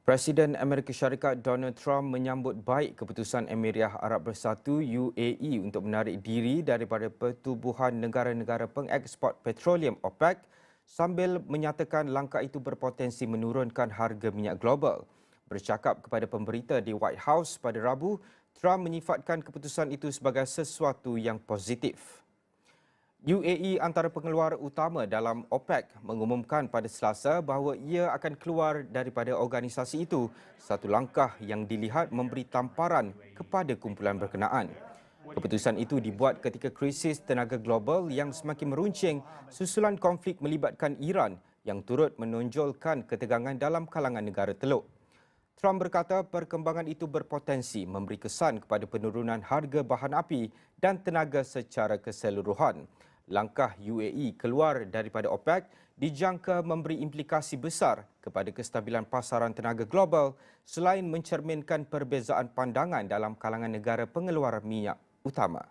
Presiden Amerika Syarikat Donald Trump menyambut baik keputusan Emiriah Arab Bersatu UAE untuk menarik diri daripada pertubuhan negara-negara pengeksport petroleum OPEC sambil menyatakan langkah itu berpotensi menurunkan harga minyak global. Bercakap kepada pemberita di White House pada Rabu, Trump menyifatkan keputusan itu sebagai sesuatu yang positif. UAE antara pengeluar utama dalam OPEC mengumumkan pada Selasa bahawa ia akan keluar daripada organisasi itu, satu langkah yang dilihat memberi tamparan kepada kumpulan berkenaan. Keputusan itu dibuat ketika krisis tenaga global yang semakin meruncing susulan konflik melibatkan Iran yang turut menonjolkan ketegangan dalam kalangan negara Teluk. Trump berkata perkembangan itu berpotensi memberi kesan kepada penurunan harga bahan api dan tenaga secara keseluruhan. Langkah UAE keluar daripada OPEC dijangka memberi implikasi besar kepada kestabilan pasaran tenaga global selain mencerminkan perbezaan pandangan dalam kalangan negara pengeluar minyak utama.